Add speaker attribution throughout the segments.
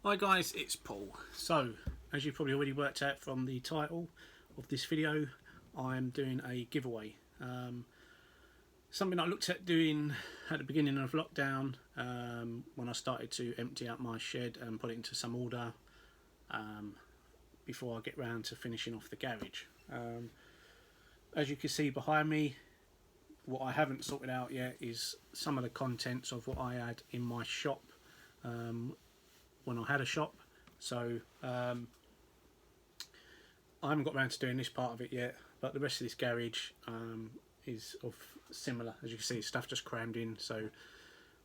Speaker 1: Hi guys, it's Paul. So, as you've probably already worked out from the title of this video, I'm doing a giveaway. Something I looked at doing at the beginning of lockdown, when I started to empty out my shed and put it into some order before I get round to finishing off the garage. As you can see behind me, what I haven't sorted out yet is some of the contents of what I had in my shop when I had a shop. So I haven't got around to doing this part of it yet, but the rest of this garage is of similar. As you can see, stuff just crammed in. So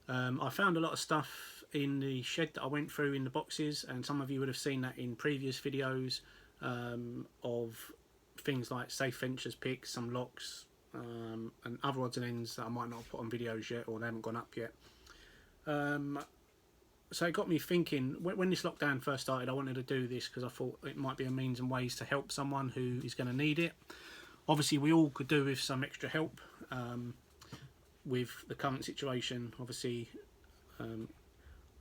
Speaker 1: I found a lot of stuff in the shed that I went through in the boxes, and some of you would have seen that in previous videos of things like safe ventures picks, some locks, and other odds and ends that I might not have put on videos yet, or they haven't gone up yet. So it got me thinking, when this lockdown first started, I wanted to do this because I thought it might be a means and ways to help someone who is going to need it. Obviously we all could do with some extra help with the current situation. Obviously,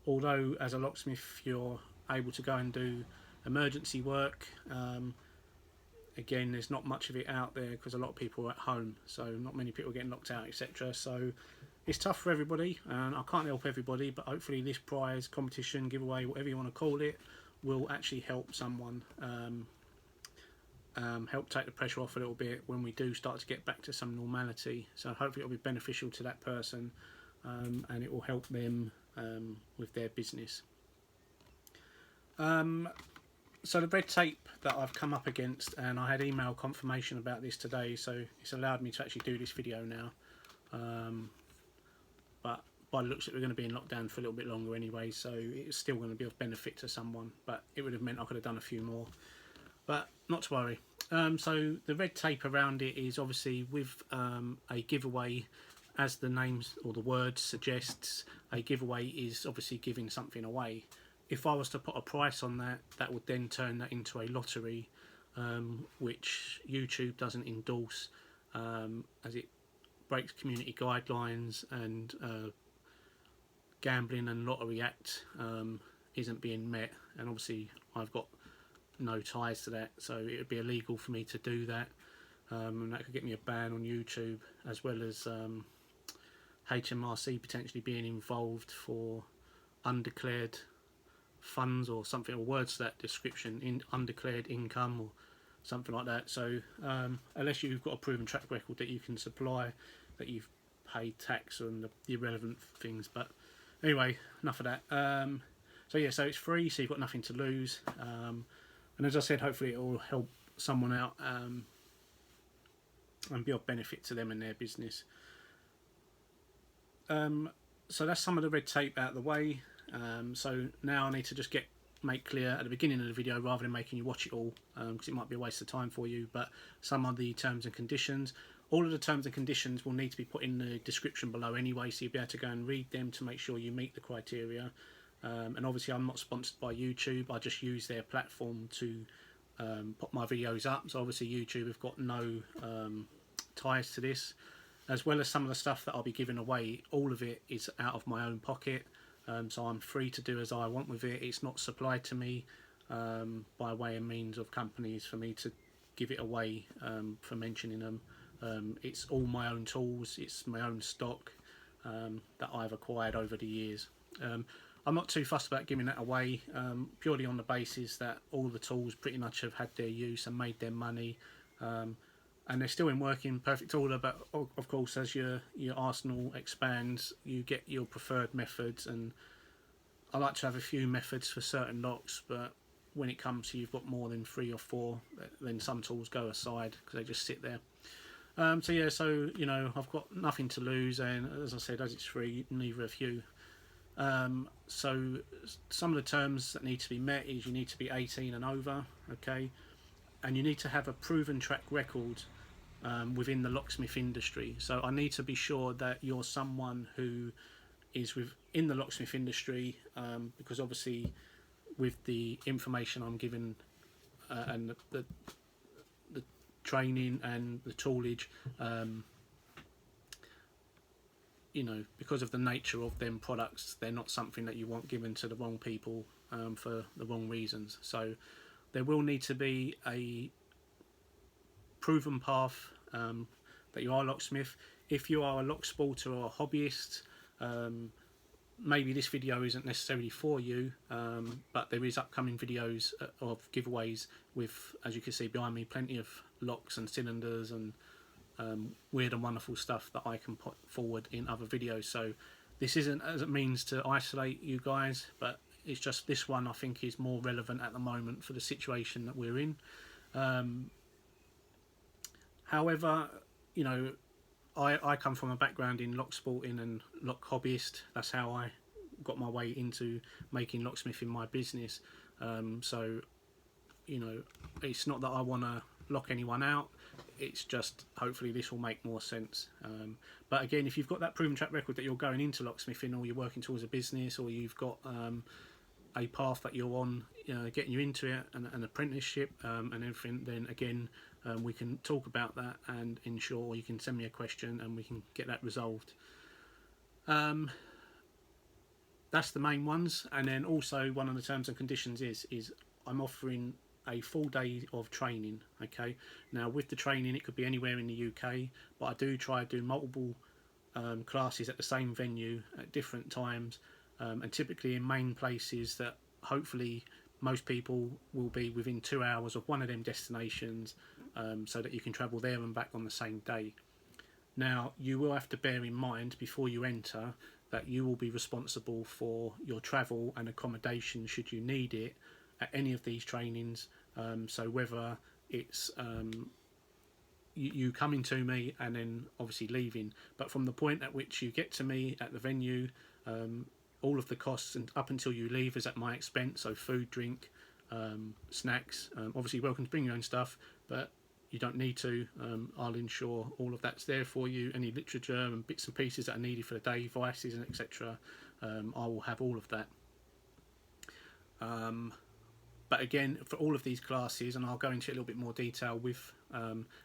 Speaker 1: although as a locksmith you're able to go and do emergency work, again there's not much of it out there because a lot of people are at home, so not many people are getting locked out, etc. So it's tough for everybody, and I can't help everybody, but hopefully this prize, competition, giveaway, whatever you want to call it, will actually help someone, help take the pressure off a little bit when we do start to get back to some normality. So hopefully it'll be beneficial to that person, and it will help them with their business. So the red tape that I've come up against, and I had email confirmation about this today, so it's allowed me to actually do this video now. But by the looks of it, we're going to be in lockdown for a little bit longer anyway, so it's still going to be of benefit to someone, but it would have meant I could have done a few more, but not to worry. So the red tape around it is obviously with a giveaway. As the name or the word suggests, a giveaway is obviously giving something away. If I was to put a price on that, that would then turn that into a lottery, which YouTube doesn't endorse, as it breaks community guidelines, and Gambling and Lottery Act isn't being met, and obviously I've got no ties to that, so it would be illegal for me to do that, and that could get me a ban on YouTube, as well as HMRC potentially being involved for undeclared funds or something, or words to that description, in undeclared income or something like that. So unless you've got a proven track record that you can supply, that you've paid tax on the irrelevant things. But anyway, enough of that. So yeah, so it's free, so you've got nothing to lose, and as I said, hopefully it will help someone out and be of benefit to them and their business. So that's some of the red tape out of the way. So now I need to just make clear at the beginning of the video, rather than making you watch it all, because it might be a waste of time for you, but some of the terms and conditions. All of the terms and conditions will need to be put in the description below anyway, so you'll be able to go and read them to make sure you meet the criteria. And obviously I'm not sponsored by YouTube, I just use their platform to put my videos up, so obviously YouTube have got no ties to this. As well as some of the stuff that I'll be giving away, all of it is out of my own pocket. So I'm free to do as I want with it. It's not supplied to me by way and means of companies for me to give it away for mentioning them. It's all my own tools, it's my own stock that I've acquired over the years. I'm not too fussed about giving that away, purely on the basis that all the tools pretty much have had their use and made their money, and they're still in working perfect order. But of course, as your arsenal expands, you get your preferred methods, and I like to have a few methods for certain locks, but when it comes to you've got more than 3 or 4, then some tools go aside because they just sit there. So yeah, so you know, I've got nothing to lose, and as I said, as it's free, neither have you. So some of the terms that need to be met is you need to be 18 and over, okay, and you need to have a proven track record within the locksmith industry. So I need to be sure that you're someone who is within the locksmith industry, because obviously with the information I'm given and the training and the toolage, you know, because of the nature of them products, they're not something that you want given to the wrong people for the wrong reasons. So there will need to be a proven path that you are a locksmith. If you are a lock sporter or a hobbyist, maybe this video isn't necessarily for you, but there is upcoming videos of giveaways with, as you can see behind me, plenty of locks and cylinders and weird and wonderful stuff that I can put forward in other videos. So this isn't as a means to isolate you guys, but it's just this one I think is more relevant at the moment for the situation that we're in. However, you know, I come from a background in lock sporting and lock hobbyist. That's how I got my way into making locksmithing my business. So, you know, it's not that I want to lock anyone out. It's just hopefully this will make more sense. But again, if you've got that proven track record that you're going into locksmithing, or you're working towards a business, or you've got a path that you're on, you know, getting you into it, and an apprenticeship and everything, then again, we can talk about that and ensure, or you can send me a question and we can get that resolved. That's the main ones. And then also one of the terms and conditions is I'm offering a full day of training. Okay, now with the training it could be anywhere in the UK, but I do try to do multiple classes at the same venue at different times, and typically in main places that hopefully most people will be within 2 hours of one of them destinations, so that you can travel there and back on the same day. Now you will have to bear in mind before you enter that you will be responsible for your travel and accommodation should you need it at any of these trainings. So whether it's you coming to me and then obviously leaving, but from the point at which you get to me at the venue, all of the costs and up until you leave is at my expense. So food, drink, snacks, obviously you're welcome to bring your own stuff, but you don't need to. I'll ensure all of that's there for you. Any literature and bits and pieces that are needed for the day, vices and etc. I will have all of that. But again, for all of these classes, and I'll go into a little bit more detail with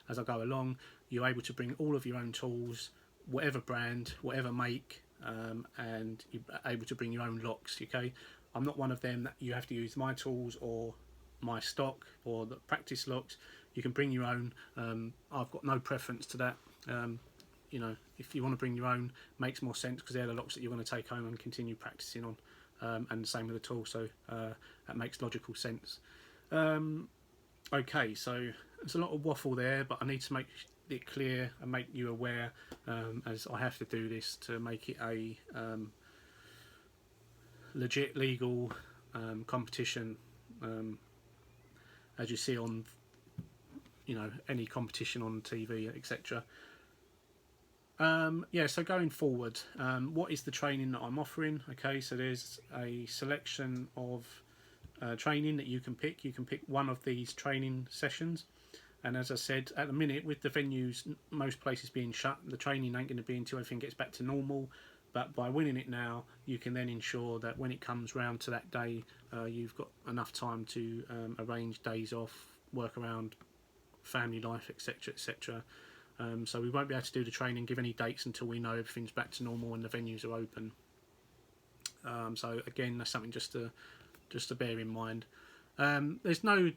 Speaker 1: as I go along, you're able to bring all of your own tools, whatever brand, whatever make, and you're able to bring your own locks. Okay, I'm not one of them that you have to use my tools or my stock or the practice locks. You can bring your own. I've got no preference to that. You know, if you want to bring your own, makes more sense because they're the locks that you're going to take home and continue practicing on. And the same with the tool, so that makes logical sense. Okay, so there's a lot of waffle there, but I need to make it clear and make you aware, as I have to do this to make it a legit legal competition, as you see on, you know, any competition on TV, etc. Yeah, so going forward, what is the training that I'm offering? Okay, so there's a selection of training that you can pick. You can pick one of these training sessions, and as I said, at the minute with the venues, most places being shut, the training ain't going to be until everything gets back to normal. But by winning it now, you can then ensure that when it comes round to that day, you've got enough time to arrange days off, work around family life, etc, etc. So we won't be able to do the training, give any dates until we know everything's back to normal and the venues are open. So again, that's something just to bear in mind. There's no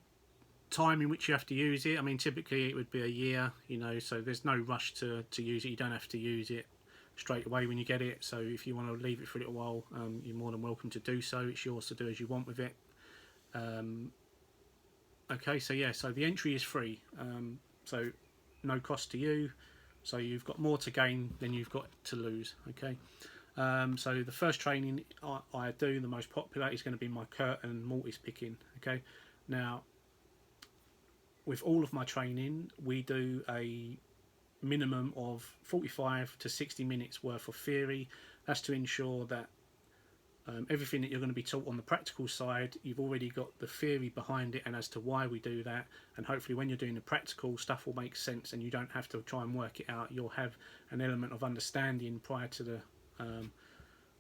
Speaker 1: time in which you have to use it. I mean, typically it would be a year, you know, so there's no rush to use it. You don't have to use it straight away when you get it. So if you want to leave it for a little while, you're more than welcome to do so. It's yours to do as you want with it. Okay, so yeah, so the entry is free. So no cost to you, so you've got more to gain than you've got to lose. Okay, so the first training I do, the most popular, is going to be my curtain Mortice picking. Okay, now with all of my training, we do a minimum of 45 to 60 minutes worth of theory. That's to ensure that everything that you're going to be taught on the practical side, you've already got the theory behind it and as to why we do that, and hopefully when you're doing the practical, stuff will make sense and you don't have to try and work it out. You'll have an element of understanding prior to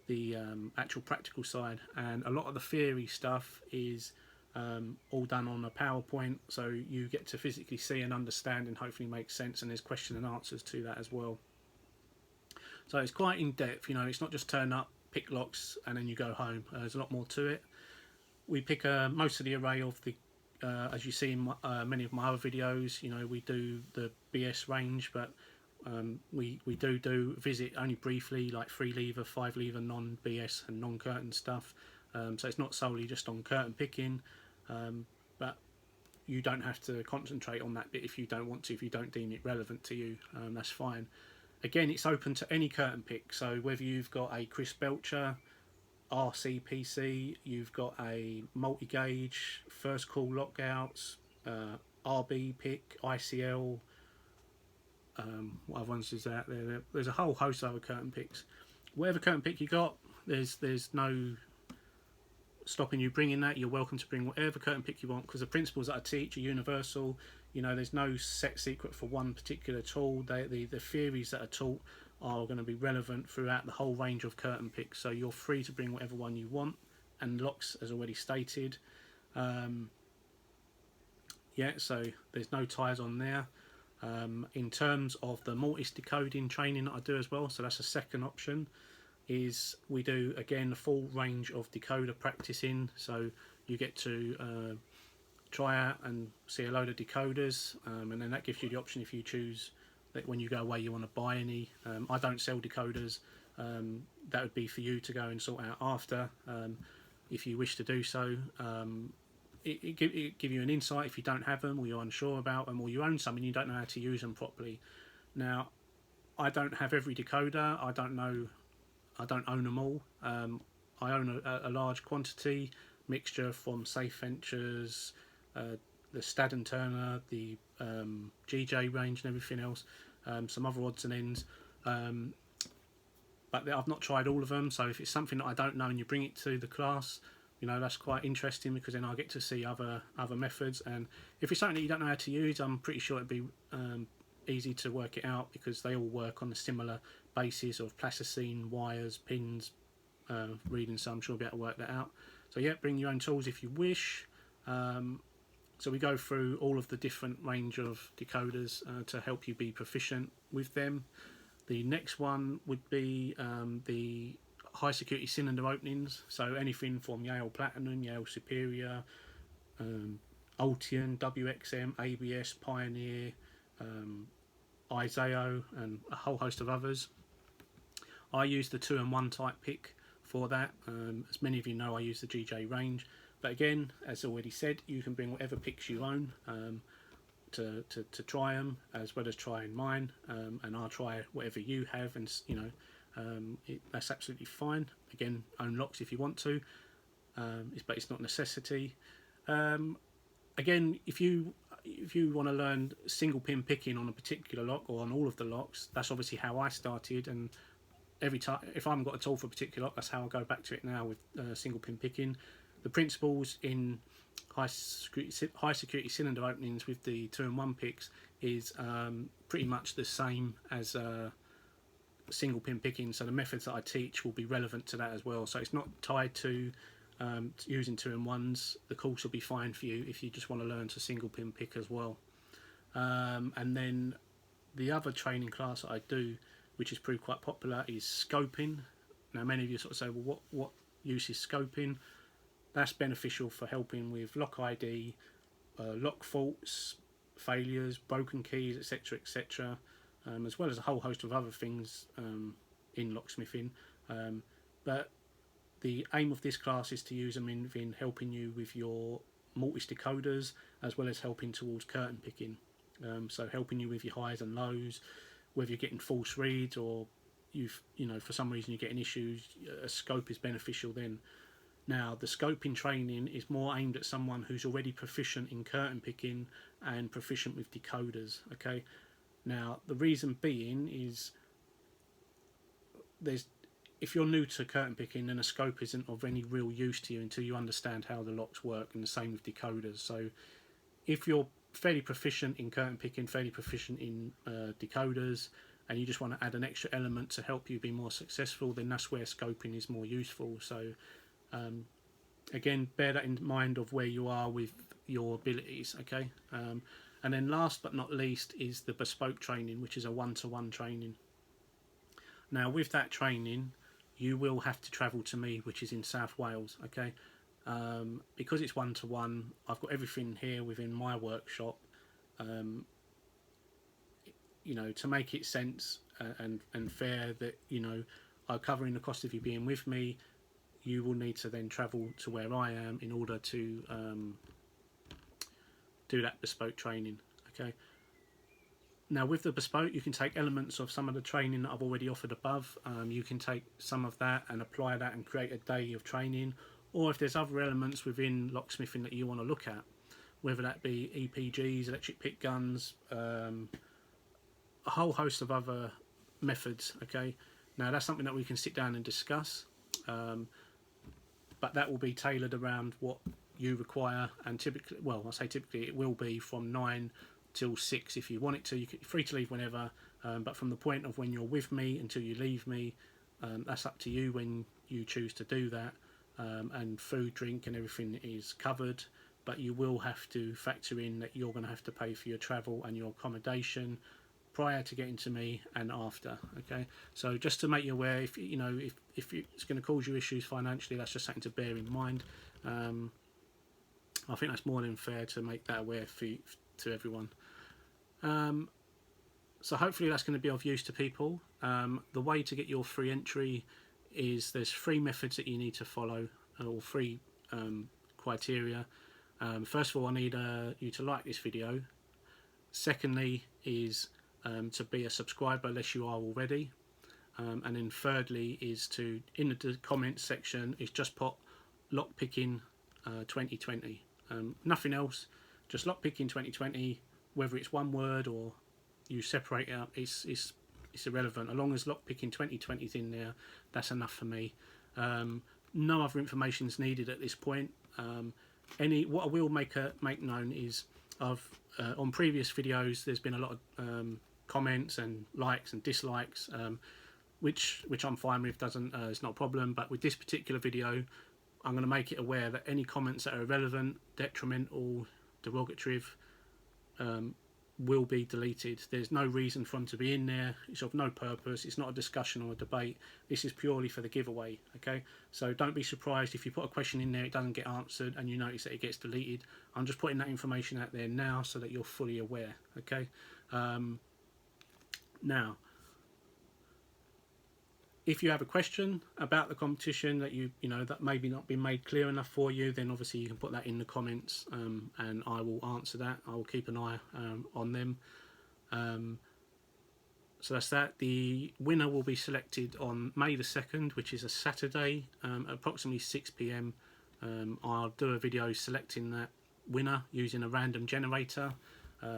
Speaker 1: the actual practical side, and a lot of the theory stuff is all done on a PowerPoint, so you get to physically see and understand and hopefully make sense, and there's question and answers to that as well. So it's quite in depth. You know, it's not just turn up, pick locks, and then you go home. There's a lot more to it. We pick most of the array of the, as you see in many of my other videos. You know, we do the BS range, but we do visit only briefly, like 3 lever, 5 lever, non-BS and non-curtain stuff. So it's not solely just on curtain picking, but you don't have to concentrate on that bit if you don't want to, if you don't deem it relevant to you. That's fine. Again, it's open to any curtain pick, so whether you've got a Chris Belcher, RCPC, you've got a multi-gauge, first call lockouts, RB pick, ICL, what other ones is that? There's a whole host of other curtain picks. Whatever curtain pick you got, there's no stopping you bringing that. You're welcome to bring whatever curtain pick you want, because the principles that I teach are universal. You know, there's no set secret for one particular tool. The theories that are taught are going to be relevant throughout the whole range of curtain picks, so you're free to bring whatever one you want. And locks, as already stated, yeah, so there's no ties on there. In terms of the Mortice decoding training that I do as well, so that's a second option, is we do again a full range of decoder practicing. So you get to try out and see a load of decoders, and then that gives you the option, if you choose that when you go away you want to buy any. I don't sell decoders. That would be for you to go and sort out after, if you wish to do so. It give you an insight if you don't have them, or you're unsure about them, or you own some and you don't know how to use them properly. Now, I don't have every decoder. I don't own them all. I own a large quantity mixture from Safe Ventures, the Stad & Turner, the GJ range and everything else, some other odds and ends, but I've not tried all of them. So if it's something that I don't know and you bring it to the class, you know, that's quite interesting, because then I get to see other methods. And if it's something that you don't know how to use, I'm pretty sure it'd be easy to work it out, because they all work on a similar basis of plasticine, wires, pins, reading, so I'm sure we'll be able to work that out. So yeah, bring your own tools if you wish. So we go through all of the different range of decoders to help you be proficient with them. The next one would be the high security cylinder openings, so anything from Yale Platinum, Yale Superior, Ultian, WXM, ABS, Pioneer, Isao, and a whole host of others. I use the 2-in-1 type pick for that. As many of you know, I use the GJ range, but again, as already said, you can bring whatever picks you own to try them, as well as trying mine, and I'll try whatever you have, and you know, that's absolutely fine. Again, own locks if you want to, but it's not a necessity. Again, if you want to learn single pin picking on a particular lock, or on all of the locks, that's obviously how I started, and every time, if I haven't got a tool for a particular lock, that's how I go back to it now with single pin picking. The principles in high security cylinder openings with the 2-in-1 picks is pretty much the same as single pin picking, so the methods that I teach will be relevant to that as well. So it's not tied to using 2-in-1s. The course will be fine for you if you just want to learn to single pin pick as well. And then the other training class that I do, which is proved quite popular, is scoping. Now many of you sort of say, well, what use is scoping? That's beneficial for helping with lock ID, lock faults, failures, broken keys, etc, etc, as well as a whole host of other things in locksmithing. But the aim of this class is to use them in helping you with your Mortice decoders, as well as helping towards curtain picking. So helping you with your highs and lows, whether you're getting false reads, or you know, for some reason you're getting issues, a scope is beneficial then. Now, the scoping training is more aimed at someone who's already proficient in curtain picking and proficient with decoders, okay? Now, the reason being is if you're new to curtain picking, then a scope isn't of any real use to you until you understand how the locks work, and the same with decoders. So if you're fairly proficient in curtain picking, fairly proficient in decoders, and you just want to add an extra element to help you be more successful, then that's where scoping is more useful. So again, bear that in mind of where you are with your abilities, okay? And then last but not least is the bespoke training, which is a one-to-one training. Now with that training, you will have to travel to me, which is in South Wales, okay? Because it's one-to-one, I've got everything here within my workshop, you know, to make it sense and fair that, you know, are covering the cost of you being with me. You will need to then travel to where I am in order to do that bespoke training, okay? Now with the bespoke, you can take elements of some of the training that I've already offered above. You can take some of that and apply that and create a day of training, or if there's other elements within locksmithing that you want to look at, whether that be EPGs, electric pick guns, a whole host of other methods, okay? Now that's something that we can sit down and discuss, but that will be tailored around what you require, and typically, well, I say typically, it will be from 9 till 6 if you want it to. You're free to leave whenever, but from the point of when you're with me until you leave me, that's up to you when you choose to do that. And food, drink and everything is covered, but you will have to factor in that you're going to have to pay for your travel and your accommodation prior to getting to me and after, okay? So just to make you aware, if you know, if it's going to cause you issues financially, that's just something to bear in mind. I think that's more than fair to make that aware to everyone. So hopefully that's going to be of use to people. The way to get your free entry is there's 3 methods that you need to follow, or 3 criteria. First of all, I need you to like this video. Secondly is to be a subscriber unless you are already. And then thirdly is to, in the comments section, is just put lockpicking 2020. Nothing else, just lockpicking 2020, whether it's one word or you separate it up, it's irrelevant. As long as lockpicking 2020 is in there, that's enough for me. No other information is needed at this point. What I will make known is on previous videos there's been a lot of comments and likes and dislikes, which I'm fine with, it's not a problem. But with this particular video, I'm going to make it aware that any comments that are irrelevant, detrimental, derogatory, will be deleted. There's no reason for them to be in there. It's of no purpose. It's not a discussion or a debate. This is purely for the giveaway, okay? So don't be surprised if you put a question in there, it doesn't get answered, and you notice that it gets deleted. I'm just putting that information out there now so that you're fully aware, okay? Now, if you have a question about the competition that you know that maybe not been made clear enough for you, then obviously you can put that in the comments, and I will answer that. I will keep an eye on them. So that's that. The winner will be selected on May the 2nd, which is a Saturday, at approximately 6 PM. I'll do a video selecting that winner using a random generator.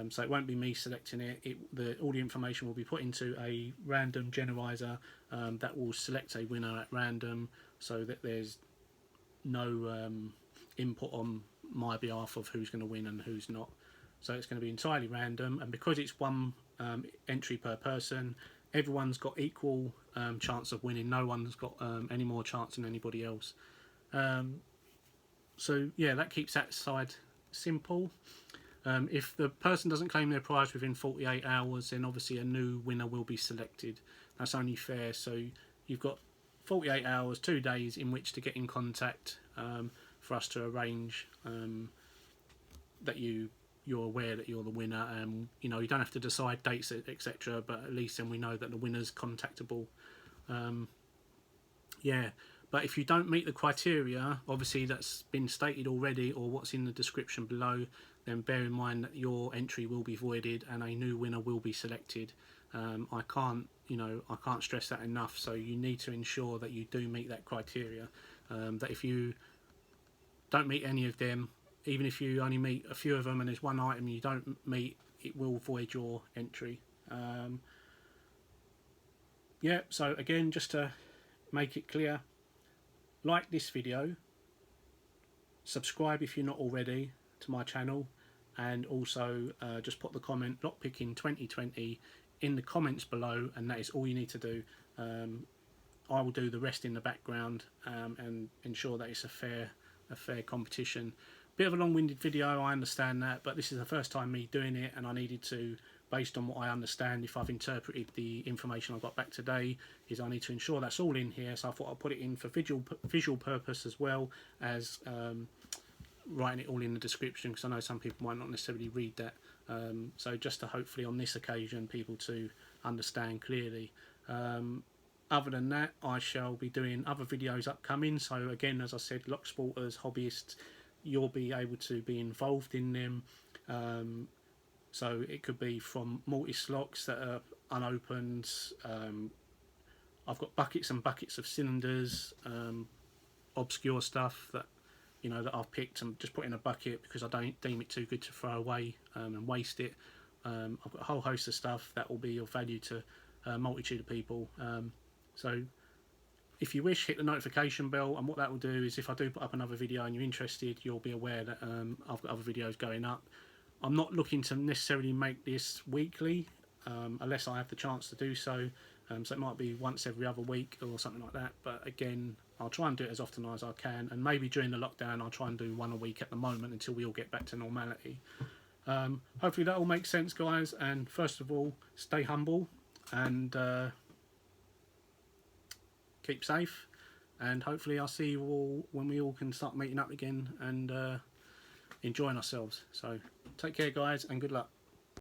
Speaker 1: So it won't be me selecting it. All the information will be put into a random generator that will select a winner at random, so that there's no input on my behalf of who's going to win and who's not. So it's going to be entirely random, and because it's one entry per person, everyone's got equal chance of winning. No one's got any more chance than anybody else. So yeah, that keeps that side simple. If the person doesn't claim their prize within 48 hours, then obviously a new winner will be selected. That's only fair. So you've got 48 hours, 2 days in which to get in contact for us to arrange that you're aware that you're the winner. You know, you don't have to decide dates, etc. But at least then we know that the winner's contactable. Yeah. But if you don't meet the criteria, obviously that's been stated already, or what's in the description below, then bear in mind that your entry will be voided and a new winner will be selected. I can't stress that enough. So you need to ensure that you do meet that criteria. That if you don't meet any of them, even if you only meet a few of them and there's one item you don't meet, it will void your entry. Yeah. So again, just to make it clear, like this video, subscribe if you're not already to my channel, and also just put the comment lockpicking 2020 in the comments below, and that is all you need to do. I will do the rest in the background and ensure that it's a fair competition. Bit of a long-winded video, I understand that, but this is the first time me doing it, and I needed to based on what I understand, if I've interpreted the information I got back today, is I need to ensure that's all in here. So I thought I'd put it in for visual purpose as well as writing it all in the description, because I know some people might not necessarily read that. So just to hopefully on this occasion people to understand clearly. Other than that, I shall be doing other videos upcoming. So again, as I said, lock sporters, hobbyists, you'll be able to be involved in them. So it could be from Mortice locks that are unopened. I've got buckets and buckets of cylinders, obscure stuff that that I've picked and just put in a bucket because I don't deem it too good to throw away and waste it. I've got a whole host of stuff that will be of value to a multitude of people. So if you wish, hit the notification bell, and what that will do is if I do put up another video and you're interested, you'll be aware that I've got other videos going up. I'm not looking to necessarily make this weekly unless I have the chance to do so. So it might be once every other week or something like that, but again, I'll try and do it as often as I can, and maybe during the lockdown I'll try and do one a week at the moment until we all get back to normality. Hopefully that all makes sense, guys, and first of all, stay humble and keep safe, and hopefully I'll see you all when we all can start meeting up again and enjoying ourselves. So take care, guys, and good luck.